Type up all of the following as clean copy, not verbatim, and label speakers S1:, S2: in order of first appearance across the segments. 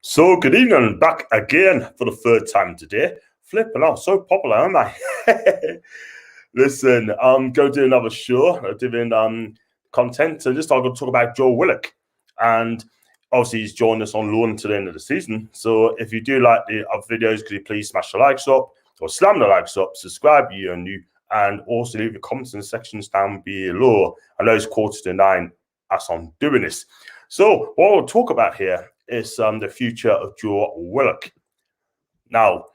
S1: So good evening, back again for the third time today. Flipping out, so popular, aren't I? Listen, I'm going to do another show, doing content. So this time I'm going to talk about Joe Willock. And obviously he's joined us on loan to the end of the season. So if you do like the other videos, could you please smash the likes up or slam the likes up, subscribe if you're new, and also leave your comments in the sections down below. I know it's 8:45 as I'm doing this. So what we'll talk about here is the future of Joe Willock. Now,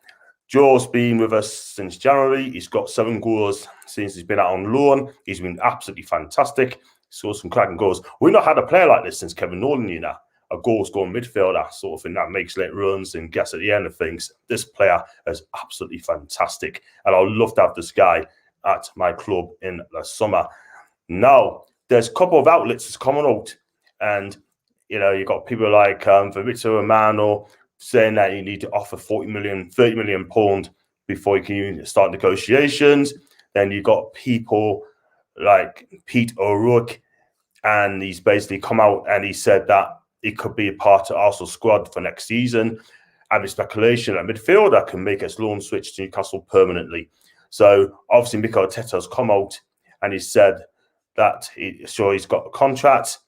S1: Joe's been with us since January. He's got 7 goals since he's been out on loan. He's been absolutely fantastic. Scored some cracking goals. We've not had a player like this since Kevin Nolan, you know. A goal-scoring midfielder sort of thing that makes late runs and gets at the end of things. This player is absolutely fantastic. And I'd love to have this guy at my club in the summer. Now, there's a couple of outlets that's coming out. And, you know, you've got people like Fabrizio Romano saying that you need to offer 30 million pounds before you can start negotiations. Then you've got people like Pete O'Rourke, and he's basically come out and he said that he could be a part of Arsenal squad for next season. And the speculation that midfielder can make his loan switch to Newcastle permanently. So obviously Mikel Arteta has come out and he said that he's got a contract.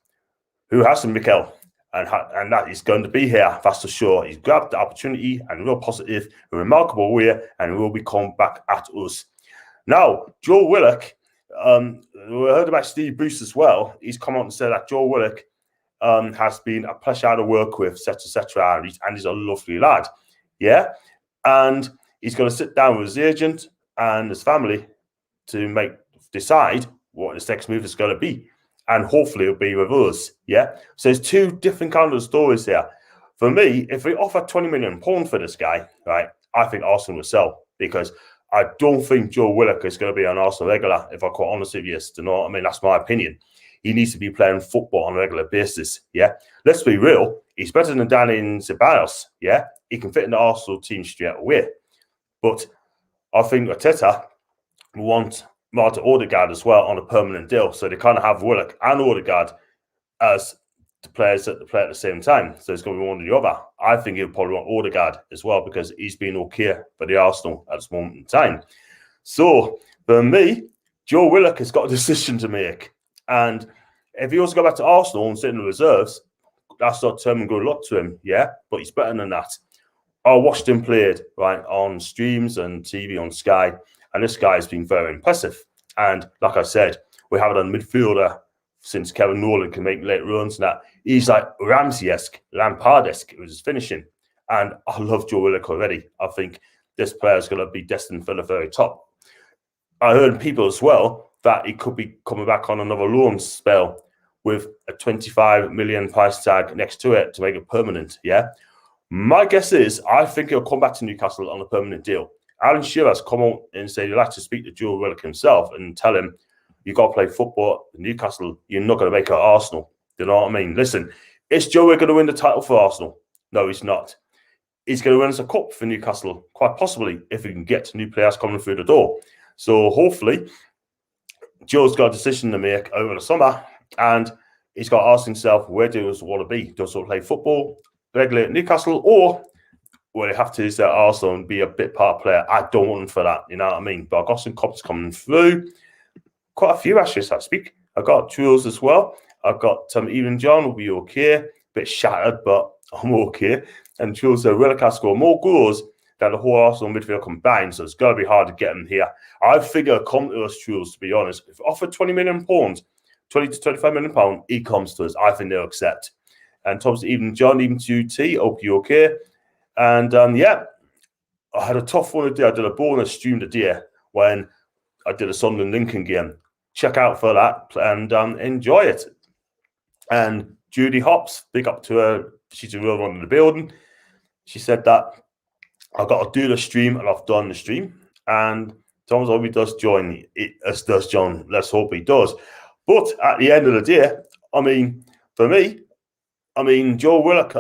S1: Who hasn't, Mikel? And that is going to be here, that's for sure. He's grabbed the opportunity and real positive, a remarkable way, and will be coming back at us. Now, Joe Willock, we heard about Steve Bruce as well. He's come out and said that Joe Willock has been a pleasure to work with, etc., and he's a lovely lad. Yeah? And he's going to sit down with his agent and his family to decide what his next move is going to be. And hopefully it'll be with us, yeah? So there's 2 different kinds of stories here. For me, if we offer 20 million pounds for this guy, right, I think Arsenal will sell, because I don't think Joe Willock is going to be an Arsenal regular, if I'm quite honest with you. You know what I mean? That's my opinion. He needs to be playing football on a regular basis, yeah? Let's be real. He's better than Danny Ceballos, yeah? He can fit in the Arsenal team straight away. But I think Arteta want Martin Odegaard as well on a permanent deal. So they kind of have Willock and Odegaard as the players that play at the same time. So it's going to be one or the other. I think he'll probably want Odegaard as well, because he's been okay for the Arsenal at this moment in time. So for me, Joe Willock has got a decision to make. And if he wants to go back to Arsenal and sit in the reserves, that's not term and good luck to him, yeah? But he's better than that. I watched him played, right, on streams and TV on Sky, and this guy has been very impressive. And like I said, we haven't done midfielder since Kevin Nolan can make late runs and that. He's like Ramsey-esque, Lampard-esque with his finishing. And I love Joe Willock already. I think this player is going to be destined for the very top. I heard people as well that he could be coming back on another loan spell with a 25 million price tag next to it to make it permanent, yeah? My guess is I think he'll come back to Newcastle on a permanent deal. Alan Shearer's come on and said he'd like to speak to Joe Willock himself and tell him, you got to play football in Newcastle. You're not going to make it at Arsenal. You know what I mean? Listen, is Joe Willock going to win the title for Arsenal? No, he's not. He's going to win us a cup for Newcastle, quite possibly, if he can get new players coming through the door. So hopefully, Joe's got a decision to make over the summer, and he's got to ask himself, where does he want to be? Does he play football regularly at Newcastle, or will he have to use that Arsenal and be a bit part player? I don't want him for that, you know what I mean? But I've got some comments coming through. Quite a few, actually, so to speak. I've got Jules as well. I've got Even John will be okay. Bit shattered, but I'm okay. And Jules said, Willock has scored more goals than the whole Arsenal midfield combined, so it's going to be hard to get him here. I figure come to us, Jules, to be honest. If offered 20 million pounds, 20 to 25 million pounds, he comes to us. I think they'll accept. And Tom's Even John, even to T, hope you're okay. And yeah, I had a tough one today. I did a bonus stream today when I did a Sunderland Lincoln game. Check out for that and enjoy it. And Judy Hops, big up to her. She's a real one in the building. She said that I've got to do the stream, and I've done the stream. And Thomas hope he does join. As does John. Let's hope he does. But at the end of the day, I mean, for me, Joe Willock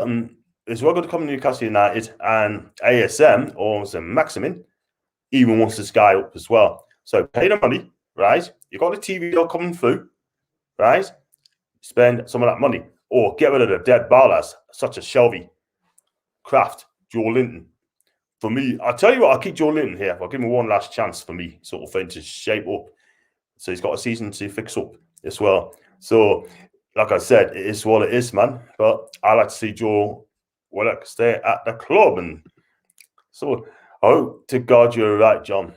S1: is well going to come to Newcastle United, and ASM or Maximin even wants this guy up as well. So pay the money, right? You got the TV deal coming through, right? Spend some of that money, or get rid of the dead ballers such as Shelby. Kraft, Joe Linton. For me, I'll tell you what, I'll keep Joe Linton here. I'll give him one last chance for me, sort of thing, to shape up. So he's got a season to fix up as well. So, like I said, it is what it is, man. But I like to see Joe Willock stay at the club. And so I hope to God you're right, John.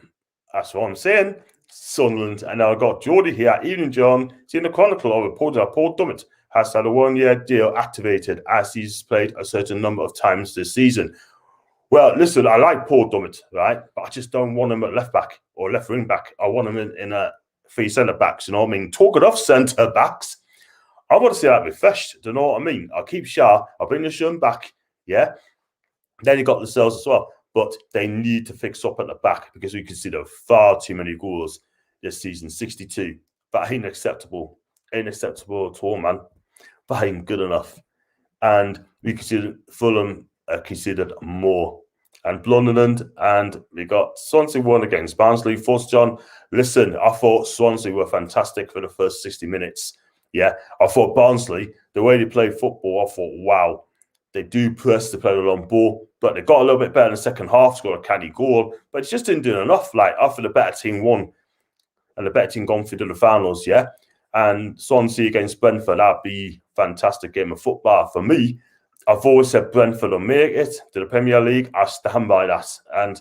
S1: That's what I'm saying. Sunderland. And now I've got Geordie here. Evening, John. Seeing the Chronicle of reported that Paul Dummett has had a one-year deal activated as he's played a certain number of times this season. Well, listen, I like Paul Dummett, right? But I just don't want him at left back or left wing back. I want him in a three centre backs, you know what I mean? Talking of centre backs, I want to see that refreshed. Do you know what I mean? I'll keep Shah. I'll bring the Shun back. Yeah. Then you got the Cells as well. But they need to fix up at the back because we consider far too many goals this season. 62. That ain't acceptable. Ain't acceptable at all, man. That ain't good enough. And we consider Fulham considered more. And Blunderland, and we got Swansea won against Barnsley. First, John, listen, I thought Swansea were fantastic for the first 60 minutes. Yeah, I thought Barnsley, the way they play football, I thought, wow, they do press, they play the long ball, but they got a little bit better in the second half, scored a canny goal, but it just didn't do enough. Like, after the better team won, and the better team gone through to the finals, yeah? And Swansea against Brentford, that'd be a fantastic game of football for me. I've always said Brentford will make it to the Premier League. I stand by that. And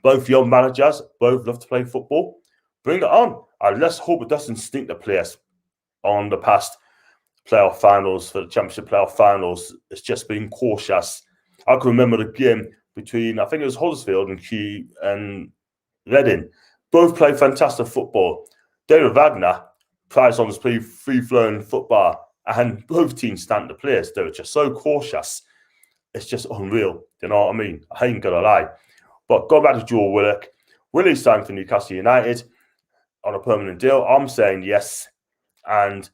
S1: both young managers, both love to play football. Bring it on. And let's hope it doesn't stink the players on the past playoff finals, for the Championship playoff finals. It's just been cautious. I can remember the game between, I think it was Huddersfield and Reading. Both played fantastic football. David Wagner prides on his free-flowing football. And both teams stand the players. They were just so cautious. It's just unreal. You know what I mean? I ain't going to lie. But going back to Joe Willock. Willie's signed for Newcastle United on a permanent deal. I'm saying yes. And,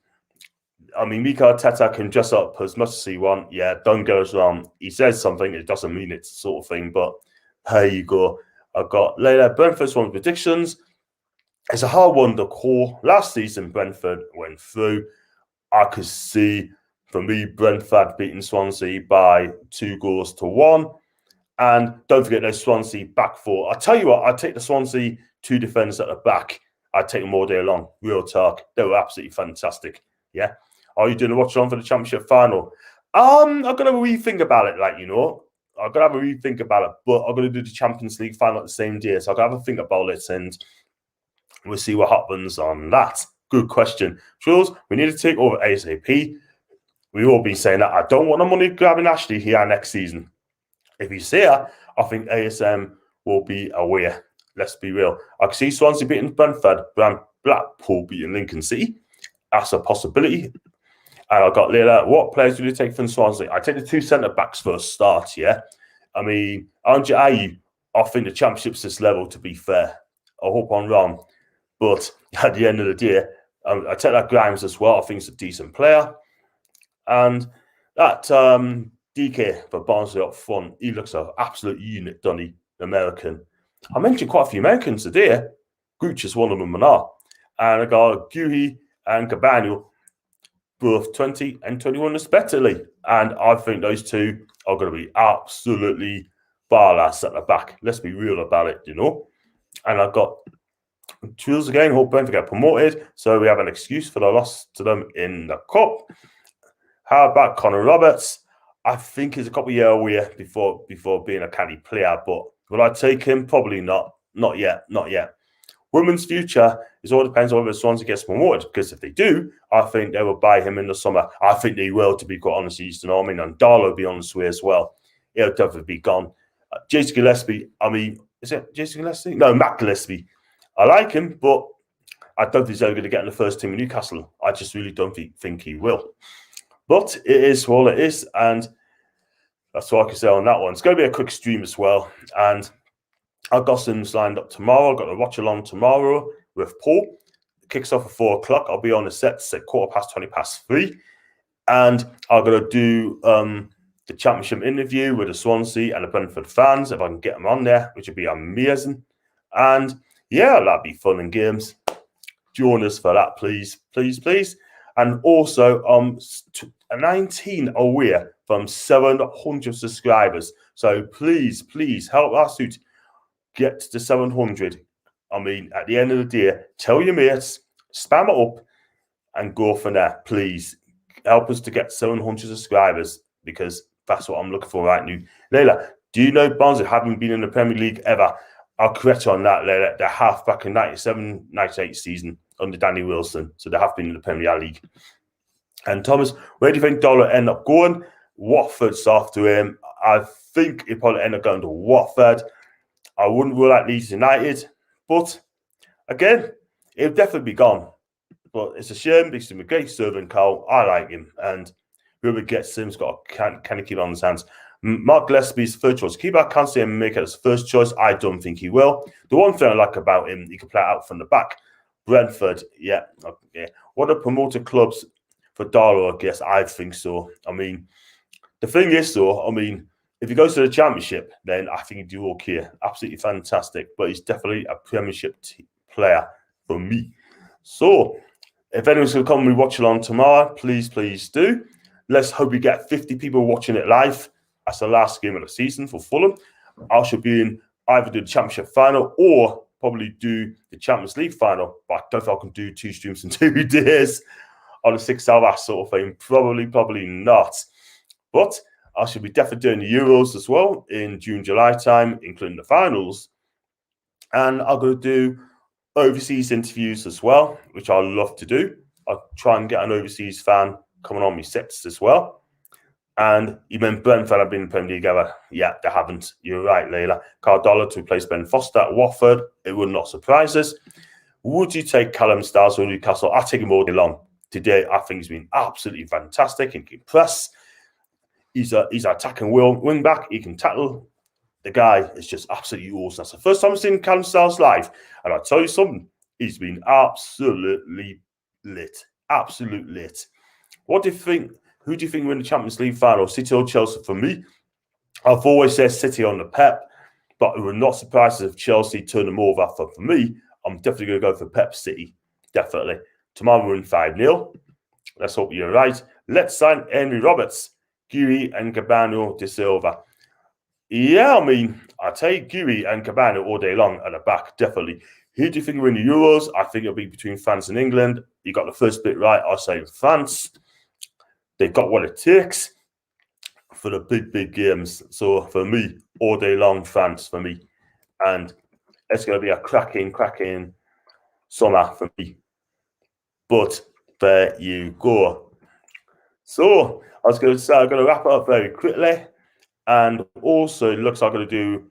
S1: I mean, Mikel Arteta can dress up as much as he wants. Yeah, don't get us wrong. He says something, it doesn't mean it, sort of thing. But there you go. I've got later Brentford's one predictions. It's a hard one to call. Last season, Brentford went through. I could see, for me, Brentford beating Swansea by 2-1. And don't forget those Swansea back four. I'll tell you what, I'd take the Swansea two defenders at the back. I'd take them all day long. Real talk. They were absolutely fantastic. Yeah. Are you doing a watch on for the Championship final? I'm going to rethink about it, like, you know. I'm going to have a rethink about it, but I'm going to do the Champions League final at the same day. So I'm going to have a think about it and we'll see what happens on that. Good question. Jules, we need to take over ASAP. We've all been saying that. I don't want the money grabbing Ashley here next season. If he's here, I think ASM will be away. Let's be real. I can see Swansea beating Brentford, Blackpool beating Lincoln City. That's a possibility. And I got later, what players do you take from Swansea? I take the two centre-backs for a start, yeah? I mean, Andre Ayew, I think the Championship's this level, to be fair. I hope I'm wrong. But at the end of the day, I take that Grimes as well. I think he's a decent player. And that DK for Barnsley up front, he looks an absolute unit, doesn't he? American. I mentioned quite a few Americans today. Gooch is one of them and all. And I got Guhi and Cabano, both 20 and 21 respectively. And I think those two are going to be absolutely badass at the back. Let's be real about it, you know. And I've got Jules again, hope Brentford get promoted, so we have an excuse for the loss to them in the cup. How about Connor Roberts? I think he's a couple of years away before being a canny player, but will I take him? Probably not. Not yet. Women's future is all depends on whether Swansea gets promoted, because if they do, I think they will buy him in the summer. I think they will, to be quite honest, you know what I mean? And Darlow will be on the way as well. He'll definitely be gone. Jason Gillespie, I mean, is it Jason Gillespie? No, Matt Gillespie. I like him, but I don't think he's ever going to get in the first team in Newcastle. I just really don't think he will. But it is what it is, and that's all I can say on that one. It's going to be a quick stream as well, and I've got some lined up tomorrow. I've got a watch-along tomorrow with Paul. It kicks off at 4 o'clock. I'll be on the set at 3:15. And I'm going to do the Championship interview with the Swansea and the Brentford fans, if I can get them on there, which would be amazing. And yeah, that'd be fun and games. Join us for that, please. And also, 19 away from 700 subscribers. So please, please help us to get to 700. I mean, at the end of the day, tell your mates, spam it up, and go from there. Please help us to get 700 subscribers, because that's what I'm looking for right now. Layla, do you know Barnsley haven't been in the Premier League ever? I'll correct you on that, Layla. They're half back in 97-98 season under Danny Wilson. So they have been in the Premier League. And Thomas, where do you think Dollar end up going? Watford's after him. I think he'll probably end up going to Watford. I wouldn't rule out Leeds United. But again, he'll definitely be gone. But it's a shame because he's a great servant, Carl. I like him. And whoever gets him has got can keep on his hands. Mark Gillespie's third choice. Keeper, I can't see him make it as first choice. I don't think he will. The one thing I like about him, he can play out from the back. Brentford, yeah. What are promoted clubs for Darlow? I guess I think so. I mean, the thing is, though, I mean, if he goes to the Championship, then I think he'd do okay. Absolutely fantastic. But he's definitely a Premiership player for me. So, if anyone's going to come and watch along tomorrow, please, please do. Let's hope we get 50 people watching it live. That's the last game of the season for Fulham. I should be in either do the Championship final or probably do the Champions League final. But I don't think I can do 2 streams in 2 days on a 6-hour sort of thing. Probably not. But I should be definitely doing the Euros as well in June, July time, including the finals. And I'm going to do overseas interviews as well, which I love to do. I'll try and get an overseas fan coming on my sets as well. And even Brentford have been in the Premier League ever. Yeah, they haven't. You're right, Layla. Carl Dollar to replace Ben Foster at Watford. It would not surprise us. Would you take Callum Styles or Newcastle? I'll take him all day long. Today, I think he's been absolutely fantastic and can press. He's an attacking wing back. He can tackle. The guy is just absolutely awesome. That's the first time I've seen Callum Styles live. And I'll tell you something. He's been absolutely lit. Absolute lit. What do you think? Who do you think win the Champions League final? City or Chelsea? For me, I've always said City on the Pep, but it would not surprise us if Chelsea turn them over. For me, I'm definitely going to go for Pep City. Definitely. Tomorrow we're in 5-0. Let's hope you're right. Let's sign Henry Roberts, Gui and Cabano de Silva. Yeah, I mean, I take Gui and Cabano all day long at the back, definitely. Who do you think will win the Euros? I think it'll be between France and England. You got the first bit right. I'll say France. They've got what it takes for the big games. So for me, all day long, France for me. And it's going to be a cracking summer for me. But there you go. So I was going to say, I'm going to wrap it up very quickly. And also, it looks like I'm going to do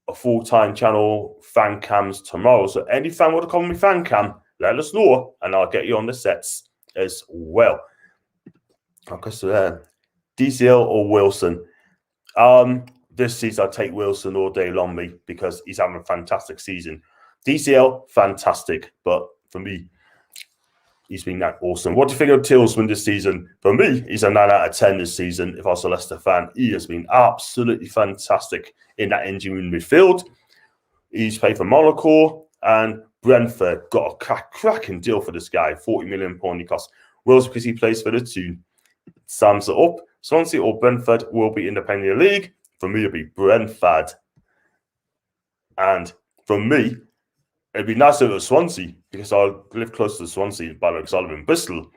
S1: a full-time channel fan cams tomorrow. So any fan want to come on my fan cam, let us know. And I'll get you on the sets as well. Okay, so DCL or Wilson. This season, I'll take Wilson all day long, me, because he's having a fantastic season. DCL, fantastic. But for me, he's been that awesome. What do you think of Tillsman this season? For me, he's a 9 out of 10 this season. If I was a Leicester fan, he has been absolutely fantastic in that engine in midfield. He's played for Monaco and Brentford. Got a cracking deal for this guy. £40 million he costs. Wills because he plays for the two. Sums it up. Swansea or Brentford will be in the Premier League. For me, it'll be Brentford. And for me, it'd be nice if it was Swansea because I live close to Swansea, by the way, because I live in Bristol.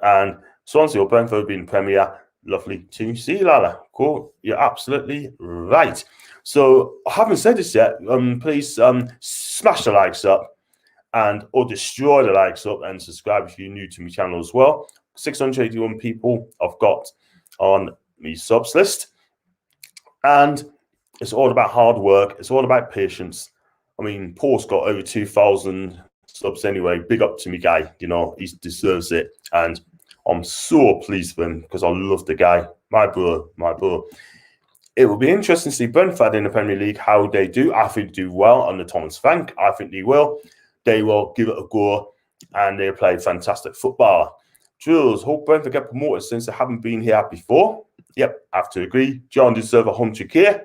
S1: And Swansea or Brentford would be in Premier. Lovely to see, Lala. Cool. You're absolutely right. So I haven't said this yet. Please smash the likes up or destroy the likes up and subscribe if you're new to my channel as well. 681 people I've got on my subs list. And it's all about hard work. It's all about patience. I mean, Paul's got over 2,000 subs anyway. Big up to me, guy. You know, he deserves it. And I'm so pleased with him because I love the guy. My bro. It will be interesting to see Brentford in the Premier League, how they do. I think they do well under Thomas Frank. I think they will. They will give it a go and they play fantastic football. Jules, hope Brentford get promoted since they haven't been here before. Yep, I have to agree. John deserves 100k.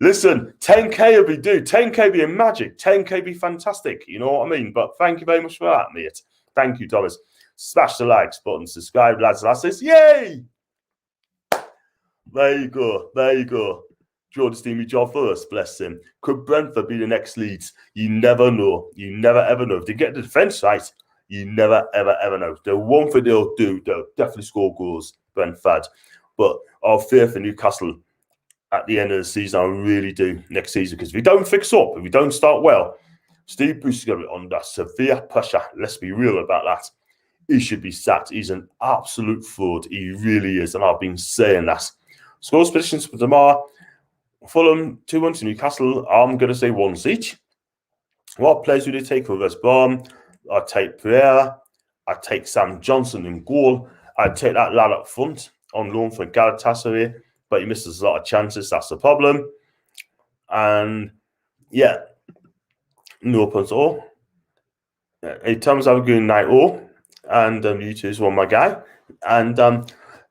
S1: Listen, 10k will be due. 10k be a magic. 10k be fantastic. You know what I mean? But thank you very much for that, mate. Thank you, Thomas. Smash the likes button, subscribe, lads and lasses. Yay! There you go. There you go. Jordan's doing his job first, bless him. Could Brentford be the next Leeds? You never know. You never ever know. If they get the defence right, you never ever ever know. The one thing they'll do, they'll definitely score goals, Brentford. But I'll fear for Newcastle at the end of the season. I really do next season, because if we don't fix up, if we don't start well, Steve Bruce is going to be under severe pressure. Let's be real about that. He should be sacked. He's an absolute fraud. He really is, and I've been saying that. Scores predictions for tomorrow. Fulham 2-1 to Newcastle. I'm going to say 1 each. What players would you take for West Brom? I'd take Pereira. I'd take Sam Johnson in goal. I'd take that lad up front on loan for Galatasaray, but he misses a lot of chances. That's the problem. And yeah, no points at all. In terms of a good night all, and you two is one my guy. And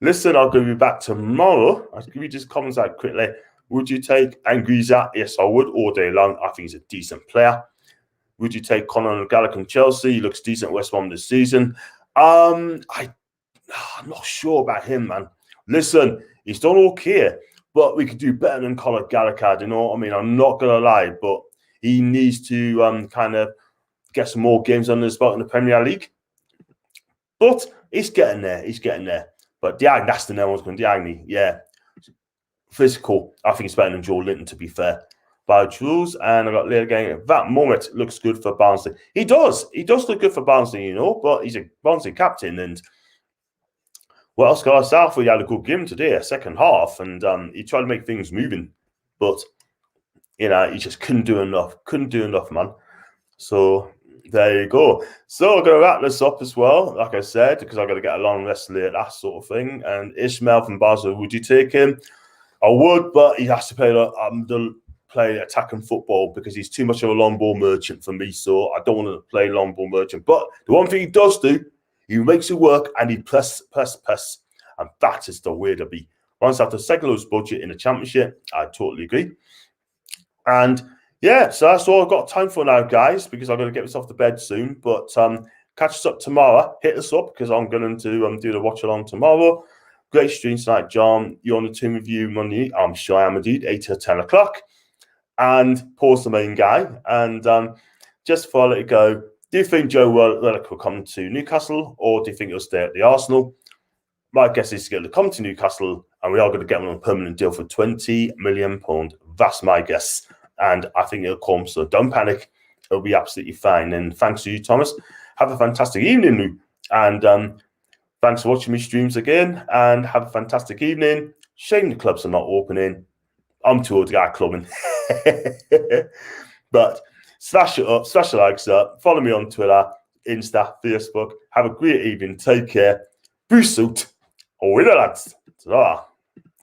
S1: listen, I'll give you back tomorrow. I'll give you just comments out quickly. Would you take Anguissa? Yes, I would, all day long. I think he's a decent player. Would you take Conor Gallagher and Chelsea? He looks decent at West Brom this season. I'm not sure about him, man. Listen, he's done okay, but we could do better than Conor Gallagher, you know what I mean? I'm not going to lie, but he needs to kind of get some more games under his belt in the Premier League. But he's getting there. He's getting there. But Diagne, that's the name I was going to Diagne. Yeah. Physical. I think he's better than Joe Linton, to be fair. By Jules, and I got later again. At that moment, looks good for Barnsley. He does. He does look good for Barnsley, you know, but he's a Barnsley captain. And what else got us out? He had a good game today, a second half, and he tried to make things moving. But, you know, he just couldn't do enough. Couldn't do enough, man. So there you go. So I'm going to wrap this up as well, like I said, because I've got to get a long rest later, that sort of thing. And Ishmael from Basel, would you take him? I would, but he has to play attacking football, because he's too much of a long ball merchant for me. So I don't want to play long ball merchant. But the one thing he does do, he makes it work, and he press. And that is the way to be. Once after second lowest budget in the Championship, I totally agree. And yeah, so that's all I've got time for now, guys, because I've got to get myself to bed soon. But catch us up tomorrow. Hit us up, because I'm going to do the watch along tomorrow. Great stream tonight, John. You're on the team with you Monday. I'm sure I am indeed, 8 to 10 o'clock. And Paul's the main guy. And just before I let it go, do you think Joe Willock will come to Newcastle, or do you think he'll stay at the Arsenal? My guess is he's going to come to Newcastle, and we are going to get him on a permanent deal for £20 million. That's my guess. And I think he'll come, so don't panic. It'll be absolutely fine. And thanks to you, Thomas. Have a fantastic evening, Lou. And thanks for watching me streams again, and have a fantastic evening. Shame the clubs are not opening. I'm too old to go clubbing. But smash it up, smash the likes up. Follow me on Twitter, Insta, Facebook. Have a great evening. Take care. Peace out. Over lads. Ta-ra.